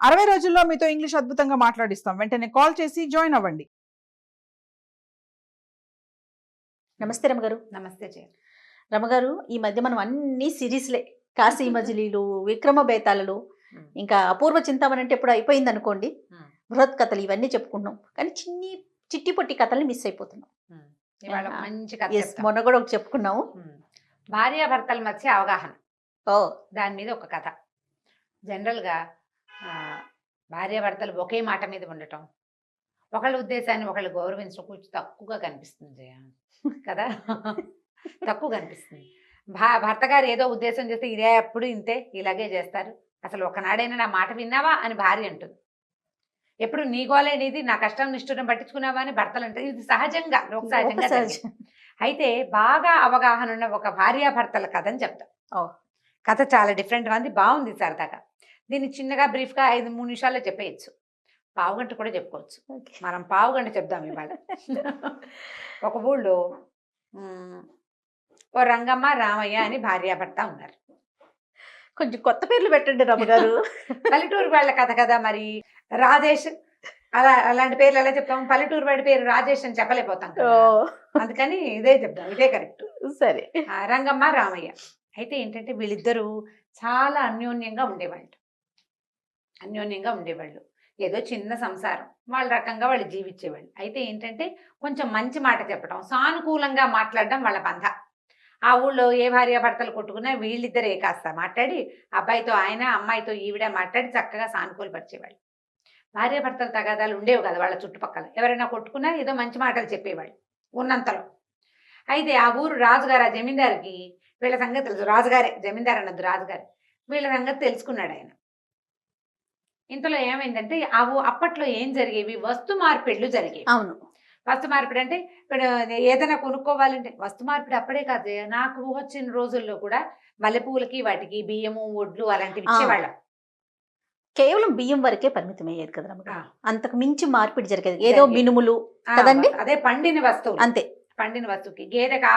60 రోజుల్లో మీతో ఇంగ్లీష్ అద్భుతంగా మాట్లాడిస్తాం. వెంటనే కాల్ చేసి జాయిన్ అవ్వండి. నమస్తే రమగారు. నమస్తే జయ. రమగారు, ఈ మధ్య మనం అన్ని సిరీస్లే, కాశీ మజిలీలు, విక్రమ బేతాళలు, ఇంకా అపూర్వ చింతామణి అంటే ఎప్పుడు అయిపోయింది అనుకోండి, బృహత్ కథలు ఇవన్నీ చెప్పుకుంటున్నాం. కానీ చిట్టి పొట్టి కథల్ని మిస్ అయిపోతున్నాం. ఇవాళ మంచి కథ చెప్తా. మొన్న కూడా ఒకటి చెప్పుకున్నాము, భార్యాభర్తల మధ్య అవగాహన. దాని మీద ఒక కథ. జనరల్గా భార్యాభర్తలు ఒకే మాట మీద ఉండటం, ఒకళ్ళ ఉద్దేశాన్ని ఒకళ్ళు గౌరవించడం కొంచెం తక్కువగా కనిపిస్తుంది జయ కదా. తక్కువ కనిపిస్తుంది. భర్త గారు ఏదో ఉద్దేశం చేస్తే ఇదే ఎప్పుడు ఇంతే, ఇలాగే చేస్తారు, అసలు ఒకనాడైనా నా మాట విన్నావా అని భార్య అంటుంది. ఎప్పుడు నీ గోలే నీది, నా కష్టం నిష్ఠూరం పట్టించుకున్నావా అని భర్తలు అంటారు. ఇది సహజంగా, లోక సహజంగా. అయితే బాగా అవగాహన ఉన్న ఒక భార్యాభర్తల కథ అని చెప్తాం. కథ చాలా డిఫరెంట్గా ఉంది, బాగుంది సరదాగా. దీన్ని చిన్నగా బ్రీఫ్గా 5-3 నిమిషాల్లో చెప్పేయచ్చు, పావుగంట కూడా చెప్పుకోవచ్చు. మనం పావుగంట చెప్దాం ఇవాళ. ఒక ఊళ్ళో ఓ రంగమ్మ రామయ్య అని భార్యాభర్త ఉన్నారు. కొంచెం కొత్త పేర్లు పెట్టండి రమగారు. పల్లెటూరు వాళ్ళ కథ కదా మరి. రాజేష్ అలాంటి పేర్లు ఎలా చెప్తాం? పల్లెటూరు వాడి పేరు రాజేష్ అని చెప్పలేకపోతాం కదా, అందుకని ఇదే చెప్దాం, ఇదే కరెక్ట్. సరే. రంగమ్మ రామయ్య. అయితే ఏంటంటే వీళ్ళిద్దరూ చాలా అన్యోన్యంగా ఉండేవాళ్ళు. ఏదో చిన్న సంసారం, వాళ్ళ రకంగా వాళ్ళు జీవించేవాళ్ళు. అయితే ఏంటంటే కొంచెం మంచి మాట చెప్పడం, సానుకూలంగా మాట్లాడడం వాళ్ళ పంథ. ఆ ఊళ్ళో ఏ భార్యాభర్తలు కొట్టుకున్నా వీళ్ళిద్దరే కాస్త మాట్లాడి, అబ్బాయితో ఆయన, అమ్మాయితో ఈవిడ మాట్లాడి చక్కగా సానుకూలపరిచేవాళ్ళు. భార్యాభర్తల తగాదాలు ఉండేవి కదా వాళ్ళ చుట్టుపక్కల. ఎవరైనా కొట్టుకున్నా ఏదో మంచి మాటలు చెప్పేవాళ్ళు ఉన్నంతలో. అయితే ఆ ఊరు రాజుగారు, ఆ జమీందారికి వీళ్ళ సంగతి తెలుసు. రాజుగారే, జమీందారు అన్నది రాజుగారు. వీళ్ళ సంగతి తెలుసుకున్నాడు ఆయన. ఇంతలో ఏమైందంటే అప్పట్లో ఏం జరిగేవి, వస్తు మార్పిడులు జరిగేవి. అవును. వస్తు మార్పిడి అంటే ఇప్పుడు ఏదైనా కొనుక్కోవాలంటే వస్తు మార్పిడి అప్పుడే కాదు, నాకు వచ్చిన రోజుల్లో కూడా మల్లెపూలకి వాటికి బియ్యము, ఒడ్లు అలాంటివి ఇచ్చేవాళ్ళం. కేవలం బియ్యం వరకే పరిమితం అయ్యేది కదా రమగారు, అంతకు మించి మార్పిడి జరిగేది ఏదో మినుములు కదండి. అదే పండిన వస్తువులు, అంతే. పండిన వస్తువుకి గేదెకి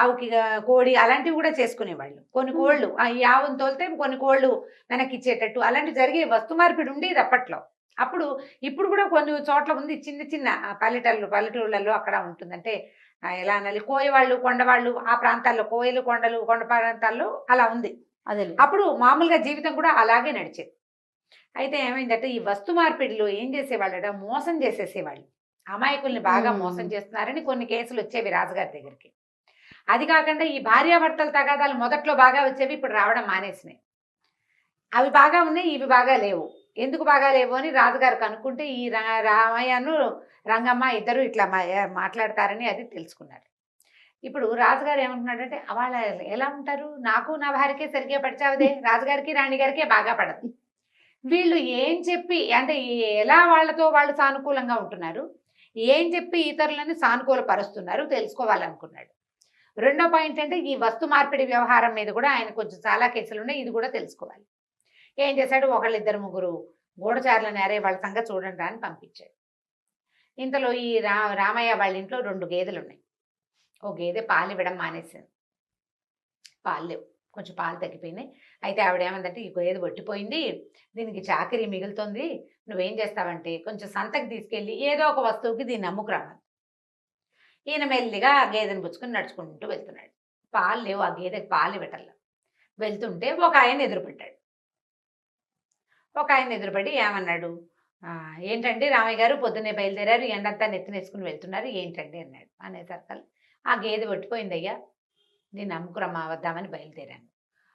ఆవుకి కోడి అలాంటివి కూడా చేసుకునేవాళ్ళు. కొన్ని కోళ్ళు ఈ ఆవును తోలితే కొన్ని కోళ్ళు వెనక్కి ఇచ్చేటట్టు అలాంటివి జరిగే వస్తు మార్పిడి ఉండేది అప్పట్లో. అప్పుడు ఇప్పుడు కూడా కొన్ని చోట్ల ఉంది, చిన్న చిన్న పల్లెటూళ్ళల్లో అక్కడ ఉంటుందంటే ఎలా అనాలి, కోయవాళ్ళు, కొండవాళ్ళు, ఆ ప్రాంతాల్లో కోయలు, కొండలు, కొండ ప్రాంతాల్లో అలా ఉంది. అదే అప్పుడు మామూలుగా జీవితం కూడా అలాగే నడిచేది. అయితే ఏమైందంటే ఈ వస్తు మార్పిడిలో ఏం చేసేవాళ్ళట, మోసం చేసేసేవాళ్ళు. అమాయకుల్ని బాగా మోసం చేస్తున్నారని కొన్ని కేసులు వచ్చేవి రాజుగారి దగ్గరికి. అది కాకుండా ఈ భార్యాభర్తల తగాదాలు మొదట్లో బాగా వచ్చేవి, ఇప్పుడు రావడం మానేసినాయి. అవి బాగా ఉన్నాయి, ఇవి బాగా లేవు. ఎందుకు బాగా లేవు అని రాజుగారు కనుక్కుంటే ఈ రామయ్యను రంగమ్మ ఇద్దరు ఇట్లా మాట్లాడతారని అది తెలుసుకున్నారు. ఇప్పుడు రాజుగారు ఏమంటున్నాడంటే, వాళ్ళు ఎలా ఉంటారు, నాకు నా భార్యకే సరిగ్గా పడిచావదే, రాజుగారికి రాణిగారికే బాగా పడదు. వీళ్ళు ఏం చెప్పి అంటే ఎలా వాళ్ళతో వాళ్ళు సానుకూలంగా ఉంటున్నారు, ఏం చెప్పి ఇతరులను సానుకూల పరుస్తున్నారు తెలుసుకోవాలనుకున్నాడు. రెండో పాయింట్ అంటే ఈ వస్తు మార్పిడి వ్యవహారం మీద కూడా ఆయన కొంచెం చాలా కేసులు ఉన్నాయి, ఇది కూడా తెలుసుకోవాలి. ఏం చేశాడు, 1-2-3 గూఢచారులను అరే వాళ్ళ సంగతి చూడండి అని పంపించాడు. ఇంతలో ఈ రామయ్య వాళ్ళ ఇంట్లో 2 గేదెలు ఉన్నాయి. ఓ గేదె పాలు ఇవ్వడం మానేసింది, పాలు లేవు, కొంచెం పాలు తగ్గిపోయినాయి. అయితే ఆవిడ ఏమందంటే, ఈ గేదె పట్టిపోయింది, దీనికి చాకరీ మిగులుతుంది, నువ్వేం చేస్తావంటే కొంచెం సంతకి తీసుకెళ్ళి ఏదో ఒక వస్తువుకి దీన్ని అమ్ముకురావాలి. ఈయన మెల్లిగా ఆ గేదెని పుచ్చుకొని నడుచుకుంటూ వెళ్తున్నాడు. పాలు లేవు, ఆ గేదెకి పాలు ఇవ్వటంలో. వెళ్తుంటే ఒక ఆయన ఎదురుపడ్డాడు. ఒక ఆయన ఎదురుపడి ఏమన్నాడు, ఏంటండి రామయ్య గారు పొద్దున్నే బయలుదేరారు, ఎండంతా నెత్తినేసుకుని వెళ్తున్నారు, ఏంటండి అన్నాడు. అనేసరికి ఆ గేదె పట్టిపోయిందయ్యా, దీన్ని అమ్ముకురమ్మా వద్దామని బయలుదేరాను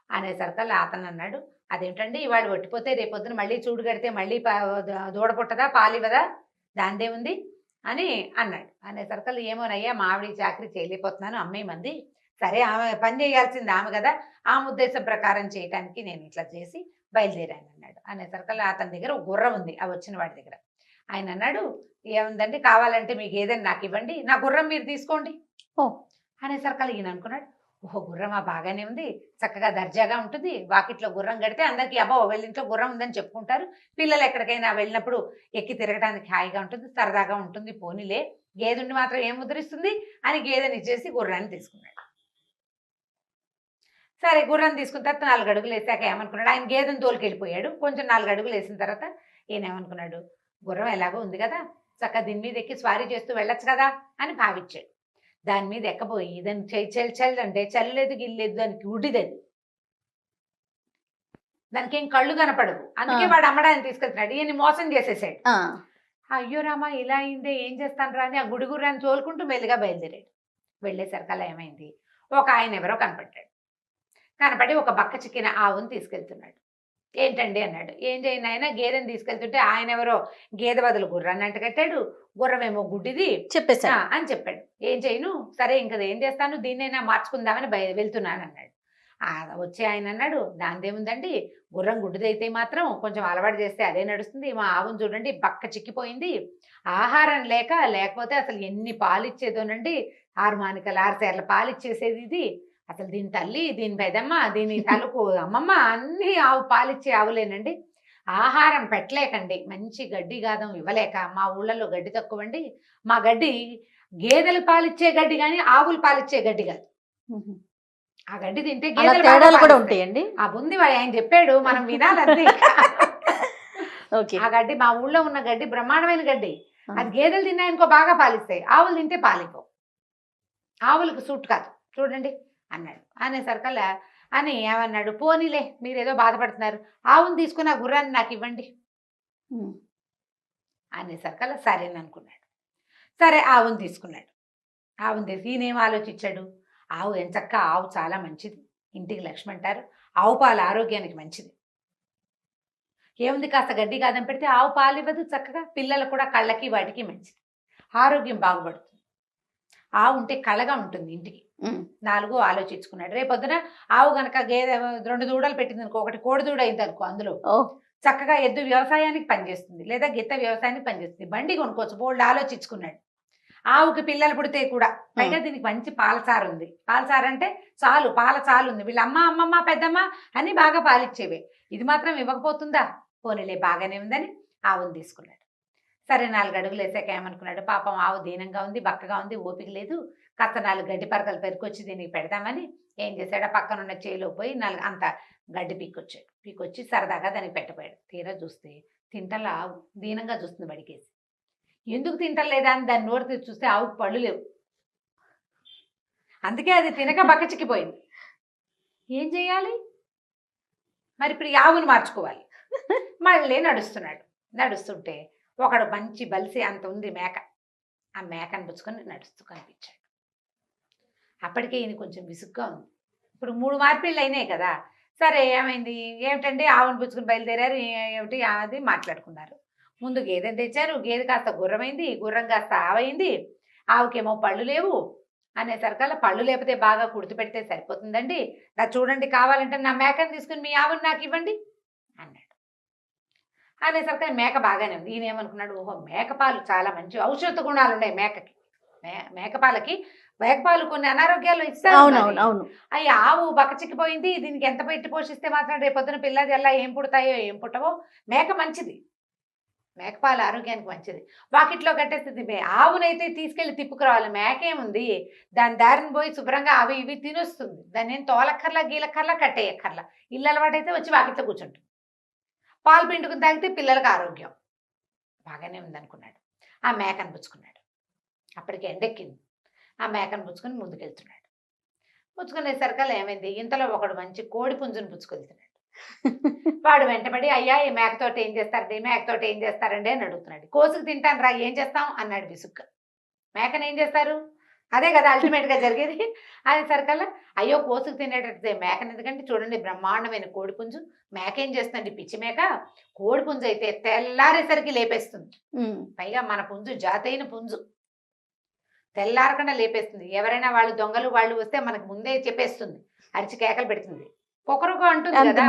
అనేసరికి అతను అన్నాడు, అదేంటండి ఇవాళ పట్టిపోతే రేపొద్దున మళ్ళీ చూడు కడితే మళ్ళీ దూడ పుట్టదా, పాలివ్వదా, దాందేముంది అని అన్నాడు. అనేసరికి ఏమోనయ్యా మావిడి చాకరీ చేయలేకపోతున్నాను, అమ్మేమంది, సరే ఆమె పని చేయాల్సింది ఆమె కదా, ఆమె ఉద్దేశం ప్రకారం చేయటానికి నేను ఇట్లా చేసి బయలుదేరాను అన్నాడు. అనేసరికి అతని దగ్గర ఒక గుర్రం ఉంది, ఆ వచ్చిన వాడి దగ్గర. ఆయన అన్నాడు, ఏముందండి కావాలంటే మీకు ఏదైనా నాకు ఇవ్వండి, నా గుర్రం మీరు తీసుకోండి అనేసరికి ఈయన అనుకున్నాడు, ఓహో గుర్రమా బాగానే ఉంది, చక్కగా దర్జాగా ఉంటుంది, వాకిట్లో గుర్రం కడితే అందరికీ అబ్బో వీళ్ళింట్లో గుర్రం ఉందని చెప్పుకుంటారు, పిల్లలు ఎక్కడికైనా వెళ్ళినప్పుడు ఎక్కి తిరగడానికి హాయిగా ఉంటుంది, సరదాగా ఉంటుంది, పోనీలే, గేదెండి మాత్రం ఏం ముద్రిస్తుంది అని గేదెని ఇచ్చేసి గుర్రాన్ని తీసుకున్నాడు. సరే గుర్రం తీసుకున్న తర్వాత 4 అడుగులు వేసాక ఏమనుకున్నాడు, ఆయన గేదెను తోలుకెళ్ళిపోయాడు. కొంచెం 4 అడుగులు వేసిన తర్వాత ఈయన ఏమనుకున్నాడు, గుర్రం ఎలాగో ఉంది కదా, చక్కగా దీని మీద ఎక్కి స్వారీ చేస్తూ వెళ్ళొచ్చు కదా అని భావించాడు. దాని మీద ఎక్కబోయి దాన్ని చల్ అంటే చల్లలేదు గిల్లేదు, దానికి గుడ్డిదది, దానికి ఏం కళ్ళు కనపడవు. అందుకే వాడు అమ్మడానికి తీసుకెళ్తున్నాడు, ఈయన మోసం చేసేసాడు. అయ్యో రామా ఇలా అయిందే, ఏం చేస్తాను రా అని ఆ గుడిగుర్రాన్ని తోలుకుంటూ మెల్లిగా బయలుదేరాడు. వెళ్ళేసరికి అలా ఏమైంది, ఒక ఆయన ఎవరో కనపడ్డాడు. కనపడి ఒక బక్క చిక్కిన ఆవును తీసుకెళ్తున్నాడు. ఏంటండి అన్నాడు. ఏం చేయను ఆయన, గేదెని తీసుకెళ్తుంటే ఆయన ఎవరో గేదె బదులు గుర్రాన్ని అంట కట్టాడు, గుర్రమేమో గుడ్డిది చెప్పేసా అని చెప్పాడు. ఏం చేయను, సరే ఇంకా ఏం చేస్తాను, దీన్నైనా మార్చుకుందామని వెళ్తున్నాను అన్నాడు. వచ్చి ఆయన అన్నాడు, దానిదేముందండి, గుర్రం గుడ్డిదైతే మాత్రం కొంచెం అలవాటు చేస్తే అదే నడుస్తుంది. మా ఆవును చూడండి బక్క చిక్కిపోయింది, ఆహారం లేకపోతే అసలు ఎన్ని పాలు ఇచ్చేదోనండి, 6 మానికలు 6 సేర్ల పాలు ఇచ్చేసేది ఇది. అసలు దీని తల్లి, దీని పెదమ్మ, దీని తలుపు అమ్మమ్మ అన్నీ పాలిచ్చే ఆవులేనండి. ఆహారం పెట్టలేకండి, మంచి గడ్డి గాదం ఇవ్వలేక మా ఊళ్ళలో గడ్డి తక్కువండి. మా గడ్డి గేదెలు పాలిచ్చే గడ్డి కానీ ఆవులు పాలిచ్చే గడ్డి కాదు. ఆ గడ్డి తింటే గేదెలు తేడాలు కూడా ఉంటాయండి. ఆ బుంది ఆయన చెప్పాడు, మనం వినాలంతే. ఆ గడ్డి మా ఊళ్ళో ఉన్న గడ్డి బ్రహ్మాండమైన గడ్డి, అది గేదెలు తిన్నాయనుకో బాగా పాలిస్తాయి, ఆవులు తింటే పాలిపో, ఆవులకు సూట్ కాదు చూడండి అన్నాడు. అనేసరికల్లా అని ఏమన్నాడు, పోనీలే మీరేదో బాధపడుతున్నారు, ఆవును తీసుకుని ఆ గుర్రాన్ని నాకు ఇవ్వండి అనేసరికల్లా సరేననుకున్నాడు. సరే ఆవును తీసుకున్నాడు. ఆవును తీసి ఈయనేం ఆలోచించాడు, ఆవు ఎంచక్క, ఆవు చాలా మంచిది, ఇంటికి లక్ష్మి అంటారు, ఆవు పాలు ఆరోగ్యానికి మంచిది. ఏముంది, కాస్త గడ్డి కాదని పెడితే ఆవు పాలు ఇవ్వదు, చక్కగా పిల్లలకు కూడా కళ్ళకి వాటికి మంచిది, ఆరోగ్యం బాగుపడుతుంది, ఆవు ఉంటే కళగా ఉంటుంది ఇంటికి. 4 ఆలోచించుకున్నాడు. రేపొద్దున ఆవు గనక గేదె 2 దూడలు పెట్టింది అనుకో, ఒకటి కోడి దూడ అయింది అనుకో, అందులో చక్కగా ఎద్దు వ్యవసాయానికి పనిచేస్తుంది, లేదా గిత్త వ్యవసాయానికి పనిచేస్తుంది, బండి కొనుక్కోవచ్చు. బోల్డ్ ఆలోచించుకున్నాడు. ఆవుకి పిల్లలు పుడితే కూడా, పైగా దీనికి మంచి పాలసారు ఉంది, పాలసారు అంటే చాలు, పాల చాలు ఉంది, వీళ్ళ అమ్మమ్మ పెద్దమ్మ అని బాగా పాలిచ్చేవే, ఇది మాత్రం ఇవ్వకపోతుందా, పోనీలే బాగానే ఉందని ఆవును తీసుకున్నాడు. సరే 4 అడుగులు వేసాక ఏమనుకున్నాడు, పాపం ఆవు దీనంగా ఉంది, బక్కగా ఉంది, ఓపిక లేదు, కాస్త 4 గడ్డి పరకలు పెరుకొచ్చి దీనికి పెడదామని ఏం చేశాడు, ఆ పక్కన ఉన్న చేలో పోయి 4 అంత గడ్డి పీక్కొచ్చాడు. పీక్కొచ్చి సరదాగా దానికి పెట్టపోయాడు. తీరా చూస్తే తింటలా ఆవు దీనంగా చూస్తుంది బడికేసి. ఎందుకు తింటలేదా అని దాన్ని నోరు తెచ్చి చూస్తే ఆవుకు పళ్ళు లేవు, అందుకే అది తినక బక్క చిక్కిపోయింది. ఏం చేయాలి మరి, ఇప్పుడు ఈ ఆవును మార్చుకోవాలి. మళ్ళీ నడుస్తుంటే ఒకడు మంచి బలిసి అంత ఉంది మేక, ఆ మేకను పుచ్చుకొని నడుస్తూ కనిపించాడు. అప్పటికే ఈయన కొంచెం విసుగ్గా ఉంది. ఇప్పుడు 3 మార్పిళ్ళు అయినాయి కదా. సరే ఏమైంది, ఏమిటండి ఆవును పుచ్చుకొని బయలుదేరారు, ఏమిటి అది మాట్లాడుకున్నారు. ముందు గేదెని తెచ్చారు, గేదె కాస్త గుర్రమైంది, గుర్రం కాస్త ఆవైంది, ఆవుకేమో పళ్ళు లేవు అనేసరికల్లా పళ్ళు లేకపోతే బాగా కుడితి పెడితే సరిపోతుందండి, నా చూడండి కావాలంటే నా మేకను తీసుకుని మీ ఆవుని నాకు ఇవ్వండి అన్నాడు. అనేసరికి మేక బాగానే ఉంది. ఈయన ఏమనుకున్నాడు, ఓహో మేకపాలు చాలా మంచి ఔషధ గుణాలు ఉన్నాయి మేకకి, మేకపాలు కొన్ని అనారోగ్యాలు ఇస్తాయి. అవి ఆవు బక్కచిక్కిపోయింది, దీనికి ఎంత పెట్టి పోషిస్తే మాత్రం రేపొద్దున పిల్లది ఎలా ఏం పుడతాయో ఏం పుట్టవో, మేక మంచిది, మేకపాలు ఆరోగ్యానికి మంచిది, వాకిట్లో కట్టేస్తుంది. ఆవునైతే తీసుకెళ్లి తిప్పుకురావాలి, మేకేముంది దాని దారిని పోయి శుభ్రంగా అవి ఇవి తినొస్తుంది, దాన్ని ఏం తోలక్కర్లా గీలక్కర్లా కట్టేయక్కర్లా, ఇల్లు అలవాటైతే వచ్చి వాకిట్లో కూర్చుంటుంది, పాలు పిండుకుని తాగితే పిల్లలకు ఆరోగ్యం, బాగానే ఉందనుకున్నాడు. ఆ మేకను పుచ్చుకున్నాడు. అప్పటికి ఎండెక్కింది. ఆ మేకను పుచ్చుకొని ముందుకెళ్తున్నాడు. పుచ్చుకునేసరికల్లా ఏమైంది, ఇంతలో ఒకడు మంచి కోడి పుంజును పుచ్చుకెళ్తున్నాడు. వాడు వెంటబడి, అయ్యా ఈ మేకతోటి ఏం చేస్తారండి, మేకతోటి ఏం చేస్తారండి అని అడుగుతున్నాడు. కోసుకు తింటాను రా, ఏం చేస్తాం అన్నాడు విసుగ్గా. మేకను ఏం చేస్తారు, అదే కదా అల్టిమేట్గా జరిగేది. అది సరికల్లా అయ్యో కోసుకు తినేటట్టు మేకను ఎందుకంటే చూడండి బ్రహ్మాండమైన కోడి పుంజు, మేక ఏం చేస్తుందండి పిచ్చి మేక, కోడి పుంజు అయితే తెల్లారేసరికి లేపేస్తుంది, పైగా మన పుంజు జాతైన పుంజు, తెల్లారకుండా లేపేస్తుంది. ఎవరైనా వాళ్ళు దొంగలు వాళ్ళు వస్తే మనకు ముందే చెప్పేస్తుంది, అరిచి కేకలు పెడుతుంది, కొకరుగా అంటుంది కదా.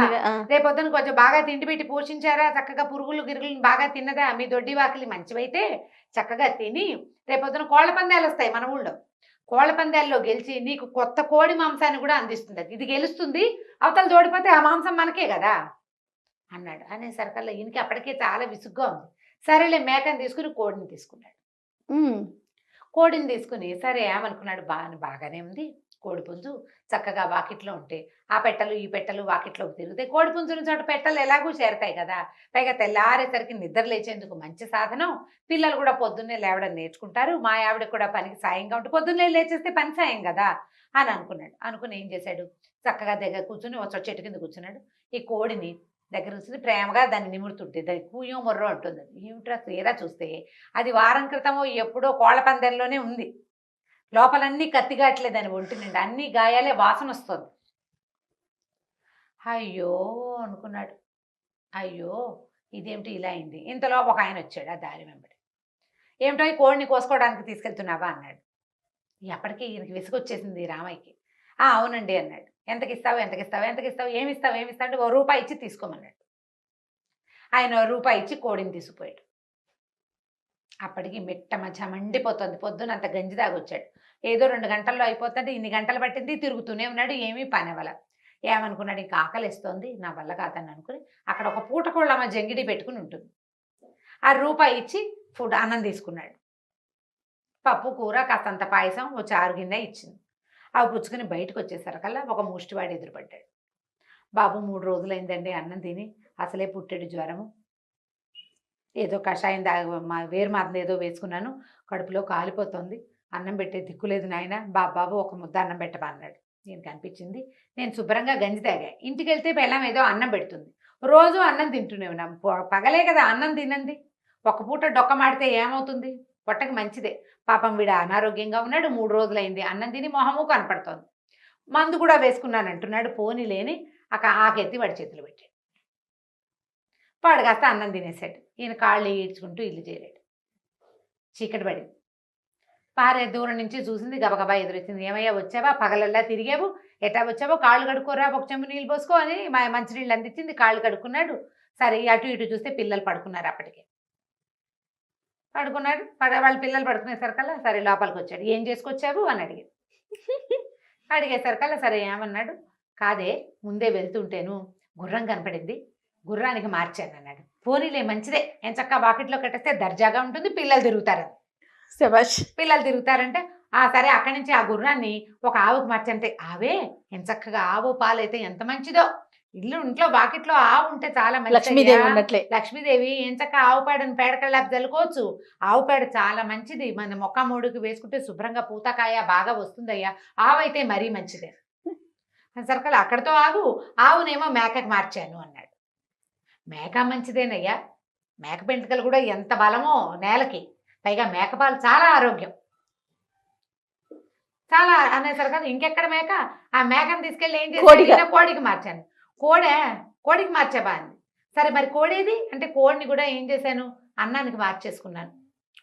రేపొద్దున కొంచెం బాగా తిండి పెట్టి పోషించారా, చక్కగా పురుగులు గిరుగులను బాగా తిన్నదా, మీ దొడ్డి వాకిలి మంచివైతే చక్కగా తిని రేపొద్దున కోళ్ల పందాలు వస్తాయి మన ఊళ్ళో, కోళ్ల పందాల్లో గెలిచి నీకు కొత్త కోడి మాంసాన్ని కూడా అందిస్తుంది, ఇది గెలుస్తుంది, అవతల తోడిపోతే ఆ మాంసం మనకే కదా అన్నాడు. అనేసరికల్లా ఈయనకి అప్పటికే చాలా విసుగ్గా ఉంది. సరేలే మేకని తీసుకుని కోడిని తీసుకున్నాడు. కోడిని తీసుకుని సరే ఏమనుకున్నాడు, బాగానే ఉంది, కోడిపుంజు చక్కగా వాకిట్లో ఉంటే ఆ పెట్టలు ఈ పెట్టలు వాకిట్లోకి తిరుగుతాయి. కోడిపుంజుని చోట పెట్టలు ఎలాగూ చేరతాయి కదా. పైగా తెల్లారేసరికి నిద్ర లేచేందుకు మంచి సాధనం. పిల్లలు కూడా పొద్దున్నే లేవడం నేర్చుకుంటారు. మా ఆవిడ కూడా పనికి సాయంగా ఉంటే పొద్దున్నే లేచేస్తే పని సాయం కదా అని అనుకున్నాడు. అనుకుని ఏం చేశాడు, చక్కగా దగ్గర కూర్చొని ఒక చెట్టు కింద కూర్చున్నాడు. ఈ కోడిని దగ్గర నుంచి ప్రేమగా దాన్ని నిమురుతుంటే దాన్ని కూయో మొర్రో అంటుంది. ఏమిట్రా తీరా చూస్తే అది వారం క్రితమో ఎప్పుడో కోళ్ల పందెంలోనే ఉంది. లోపలన్నీ కత్తిగాట్లే దాని ఒంటి నిండా అన్ని గాయాలే, వాసన వస్తుంది. అయ్యో అనుకున్నాడు, అయ్యో ఇదేమిటి ఇలా అయింది. ఇంతలో ఒక ఆయన వచ్చాడు ఆ దారి వెంబడి. ఏమిటో ఈ కోడిని కోసుకోవడానికి తీసుకెళ్తున్నావా అన్నాడు. ఎప్పటికీ ఈయనకి విసుగొచ్చేసింది రామయ్యకి. అవునండి అన్నాడు. ఎంతకిస్తావు ఎంతకిస్తావు ఎంతకిస్తావు ఏమిస్తావు ఏమిస్తావు అంటే ₹1 ఇచ్చి తీసుకోమన్నాడు. ఆయన ₹1 ఇచ్చి కోడిని తీసుకుపోయాడు. అప్పటికి మిట్ట మధ్య మండిపోతుంది. పొద్దున అంత గంజి తాగొచ్చాడు. ఏదో 2 గంటల్లో అయిపోతుంటే ఇన్ని గంటలు పట్టింది, తిరుగుతూనే ఉన్నాడు, ఏమీ పని అవ్వల. ఏమనుకున్నాడు, ఇంకా ఆకలిస్తోంది, నా వల్ల కాదని అనుకుని అక్కడ ఒక పూటకోళ్ళమ్మ జంగిడి పెట్టుకుని ఉంటుంది. ఆ ₹1 ఇచ్చి అన్నం తీసుకున్నాడు. పప్పు కూర కాస్తంత పాయసం ఓ చారు గిన్నె ఇచ్చింది. అవి పుచ్చుకొని బయటకు వచ్చేసరికల్లా ఒక ముష్టివాడు ఎదురుపడ్డాడు. బాబు 3 రోజులైందండి అన్నం తిని, అసలే పుట్టెడు జ్వరము, ఏదో కషాయం వేరు మాత్రం ఏదో వేసుకున్నాను, కడుపులో కాలిపోతుంది, అన్నం పెట్టే దిక్కులేదు నాయన, బాబు ఒక ముద్ద అన్నం పెట్టబా అన్నాడు. నేను కనిపించింది, నేను శుభ్రంగా గంజి తాగా, ఇంటికి వెళ్తే బెల్లం ఏదో అన్నం పెడుతుంది, రోజు అన్నం తింటూనే ఉన్నాం, పగలే కదా అన్నం తినంది, ఒక పూట డొక్క మాడితే ఏమవుతుంది, పొట్టకి మంచిదే. పాపం వీడు అనారోగ్యంగా ఉన్నాడు, 3 రోజులైంది, అన్నం తిని మొహము కనపడుతోంది, మందు కూడా వేసుకున్నాను అంటున్నాడు. పోనీ లేని ఆకెత్తి వాడి చేతులు పెట్టాడు. వాడు కాస్త అన్నం తినేశాడు. ఈయన కాళ్ళు ఈడ్చుకుంటూ ఇల్లు చేరాడు. చీకటి పడింది. పారే దూరం నుంచి చూసింది, గబగబా ఎదురొచ్చింది. ఏమయ్యా వచ్చావా, పగలల్లా తిరిగావు, ఎట్టా వచ్చావో, కాళ్ళు కడుక్కోరా, ఒక చెంబు నీళ్ళు పోసుకో అని మంచినీళ్ళు అందించింది. కాళ్ళు కడుక్కున్నాడు. సరే అటు ఇటు చూస్తే పిల్లలు పడుకున్నారు. అప్పటికే పడుకున్నాడు. వాళ్ళ పిల్లలు పడుకునేసరికల్లా సరే లోపలికి వచ్చాడు. ఏం చేసుకొచ్చావు అని అడిగేసరికల్లా సరే ఏమన్నాడు, కాదే ముందే వెళ్తుంటేను గుర్రం కనపడింది, గుర్రానికి మార్చాను అన్నాడు. పోనీలే మంచిదే, ఏం చక్కగా వాకిట్లో కట్టేస్తే దర్జాగా ఉంటుంది, పిల్లలు తిరుగుతారని. శభాష్. పిల్లలు తిరుగుతారంటే సరే అక్కడి నుంచి ఆ గుర్రాన్ని ఒక ఆవుకు మార్చంటే, ఆవే ఎంత చక్కగా ఆవు పాలైతే ఎంత మంచిదో, ఇంట్లో వాకిట్లో ఆవు ఉంటే చాలా లక్ష్మీదేవి ఉన్నట్లే. లక్ష్మీదేవి ఏం చక్కగా ఆవు పేడని పేడకల్లా చల్లుకోవచ్చు. ఆవు పేడ చాలా మంచిది, మన మొక్క మూడుకి వేసుకుంటే శుభ్రంగా పూతకాయ బాగా వస్తుందయ్యా, ఆవు అయితే మరీ మంచిదే. సరికల్ అక్కడితో ఆగు, ఆవునేమో మేకకి మార్చాను అన్నాడు. మేక మంచిదేనయ్యా, మేక పెంటుకలు కూడా ఎంత బలమో నేలకి, పైగా మేకపాలు చాలా ఆరోగ్యం, చాలా అనేసరికల్ ఇంకెక్కడ మేక, ఆ మేకను తీసుకెళ్ళి ఏం చేసి కోడికి మార్చాను. కోడికి మార్చాబా అంది. సరే మరి కోడేది అంటే, కోడిని కూడా ఏం చేశాను, అన్నానికి మార్చేసుకున్నాను.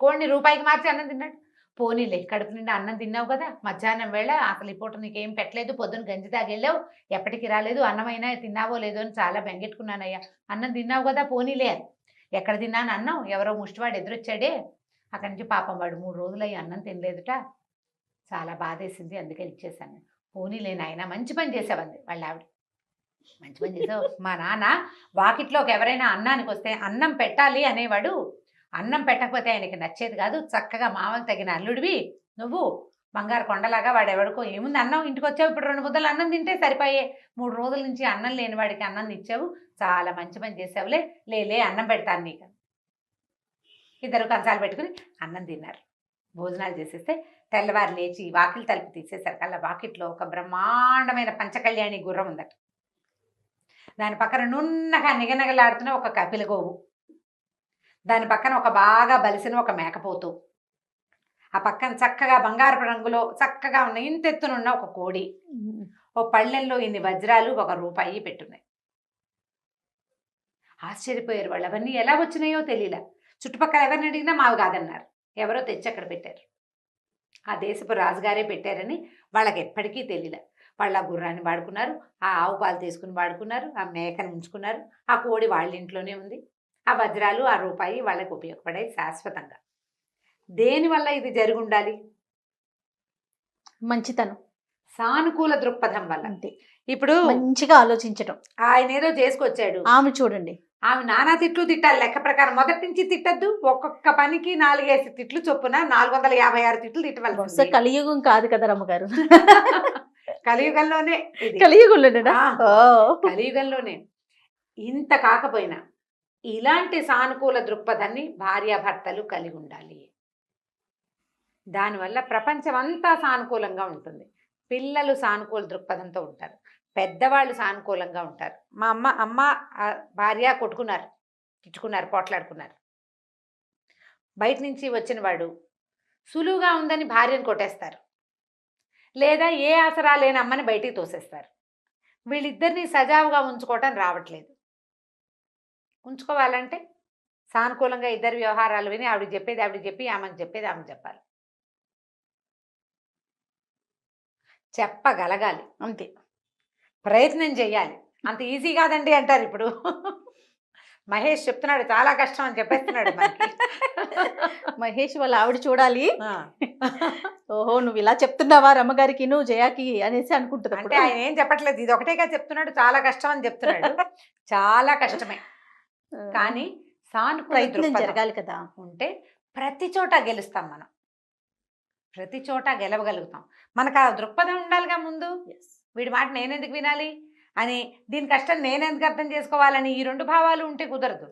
కోడిని ₹1కి మార్చి అన్నం తిన్నాడు. పోనీలే కడుపు నిండా అన్నం తిన్నావు కదా, మధ్యాహ్నం వేళ అసలు ఈ పూట నీకేం పెట్టలేదు, పొద్దున్న గంజి తాగెళ్ళావు, ఎప్పటికి రాలేదు, అన్నమైనా తిన్నావో లేదో అని చాలా బెంగెట్టుకున్నానయ్యా, అన్నం తిన్నావు కదా పోనీలే అని. ఎక్కడ తిన్నాను అన్నం, ఎవరో ముష్టివాడు ఎదురొచ్చాడే, అక్కడి నుంచి పాపం వాడు 3 రోజులయ్యి అన్నం తినలేదుట, చాలా బాధేసింది, అందుకని ఇచ్చేసాను. పోనీలే నాయన మంచి పని చేసావంది వాళ్ళ ఆవిడ. మంచి పని చేసావు. మా నాన్న వాకిట్లోకి ఎవరైనా అన్నానికి వస్తే అన్నం పెట్టాలి అనేవాడు, అన్నం పెట్టకపోతే ఆయనకి నచ్చేది కాదు, చక్కగా మామకు తగిన అల్లుడివి నువ్వు, బంగారు కొండలాగా, వాడు ఎవరికో ఏముంది అన్నం, ఇంటికి వచ్చావు, ఇప్పుడు 2 ముద్దలు అన్నం తింటే సరిపోయే, 3 రోజుల నుంచి అన్నం లేని వాడికి అన్నం ఇచ్చావు, చాలా మంచి పని చేసావులే, లే అన్నం పెడతాను నీకు. ఇద్దరు కంచాలు పెట్టుకుని అన్నం తిన్నారు. భోజనాలు చేసేస్తే తెల్లవారు లేచి వాకిలి తలుపు తీసేసరికల్లా వాకిట్లో ఒక బ్రహ్మాండమైన పంచకళ్యాణి గుర్రం ఉందట. దాని పక్కన నున్నగా నిగనగలాడుతున్న ఒక కపిలగోవు, దాని పక్కన ఒక బాగా బలిసిన ఒక మేకపోతు, ఆ పక్కన చక్కగా బంగారపు రంగులో చక్కగా ఉన్న ఇంతెత్తునున్న ఒక కోడి, ఓ పళ్ళెంలో ఇన్ని వజ్రాలు, ₹1 పెట్టున్నాయి. ఆశ్చర్యపోయారు వాళ్ళు. అవన్నీ ఎలా వచ్చినాయో తెలియలా. చుట్టుపక్కల ఎవరిని అడిగినా మావి కాదన్నారు. ఎవరో తెచ్చి అక్కడ పెట్టారు. ఆ దేశపు రాజుగారే పెట్టారని వాళ్ళకి ఎప్పటికీ తెలియలే. వాళ్ళు ఆ గుర్రాన్ని వాడుకున్నారు, ఆ ఆవు పాలు తీసుకుని వాడుకున్నారు, ఆ మేకను ఉంచుకున్నారు, ఆ కోడి వాళ్ళ ఇంట్లోనే ఉంది, ఆ వజ్రాలు ఆ ₹1 వాళ్ళకి ఉపయోగపడాయి శాశ్వతంగా. దేనివల్ల ఇది జరిగి ఉండాలి? మంచితనం, సానుకూల దృక్పథం వల్ల. అంతే. ఇప్పుడు మంచిగా ఆలోచించడం. ఆయన ఏదో చేసుకొచ్చాడు, ఆమె చూడండి, ఆమె నానా తిట్లు తిట్టాలి. లెక్క ప్రకారం మొదటి నుంచి తిట్టద్దు, ఒక్కొక్క పనికి 4-5 తిట్లు చొప్పున 456 తిట్లు తిట్టవలసింది. కలియుగం కాదు కదా రమ్మగారు. కలియుగంలోనే ఇది. కలియుగుండేనా? ఆ. ఓ. కలియుగంలోనే ఇంత కాకపోయినా ఇలాంటి సానుకూల దృక్పథాన్ని భార్యాభర్తలు కలిగి ఉండాలి. దానివల్ల ప్రపంచం అంతా సానుకూలంగా ఉంటుంది. పిల్లలు సానుకూల దృక్పథంతో ఉంటారు, పెద్దవాళ్ళు సానుకూలంగా ఉంటారు. మా అమ్మ భార్య కొట్టుకున్నారు, తిట్టుకున్నారు, పోట్లాడుకున్నారు. బయట నుంచి వచ్చిన వాడు సులువుగా ఉందని భార్యను కొట్టేస్తారు, లేదా ఏ ఆసరా లేని అమ్మని బయటికి తోసేస్తారు. వీళ్ళిద్దరిని సజావుగా ఉంచుకోవటం రావట్లేదు. ఉంచుకోవాలంటే సానుకూలంగా ఇద్దరు వ్యవహారాలు విని ఆవిడకి చెప్పేది ఆవిడకి చెప్పి, ఆమెకు చెప్పేది ఆమెకు చెప్పాలి, చెప్పగలగాలి, అంతే. ప్రయత్నం చేయాలి. అంత ఈజీ కాదండి అంటారు ఇప్పుడు. మహేష్ చెప్తున్నాడు చాలా కష్టం అని చెప్పేస్తున్నాడు మనకి. మహేష్ వాళ్ళ ఆవిడ చూడాలి, ఆ. ఓహో నువ్వు ఇలా చెప్తున్నావా రమ్మగారికి నువ్వు జయాకి అనేసి అనుకుంటుంది. అంటే అప్పుడు ఆయన ఏం చెప్పట్లేదు, ఇది ఒకటేగా చెప్తున్నాడు, చాలా కష్టం అని చెప్తున్నాడు. చాలా కష్టమే, కానీ సానుకూల ప్రయత్నం దృక్పథం జరగాలి కదా. ఉంటే ప్రతి చోట గెలుస్తాం మనం, ప్రతి చోట గెలవగలుగుతాం. మనకు ఆ దృక్పథం ఉండాలిగా ముందు. వీడి మాట నేనెందుకు వినాలి అని, దీని కష్టం నేనెందుకు అర్థం చేసుకోవాలని ఈ రెండు భావాలు ఉంటే కుదరదు.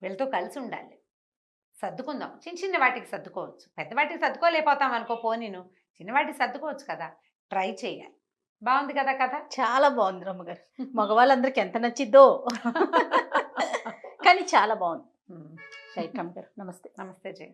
వీళ్ళతో కలిసి ఉండాలి, సర్దుకుందాం. చిన్న చిన్న వాటికి సర్దుకోవచ్చు, పెద్ద వాటికి సర్దుకోలేకపోతాం అనుకో, పోనీను చిన్న వాటికి సర్దుకోవచ్చు కదా, ట్రై చేయాలి. బాగుంది కదా కథ? చాలా బాగుంది రమ్మగారు. మగవాళ్ళందరికి ఎంత నచ్చిద్దో కానీ చాలా బాగుంది. రైట్ రమ్మగారు, నమస్తే. నమస్తే జయ.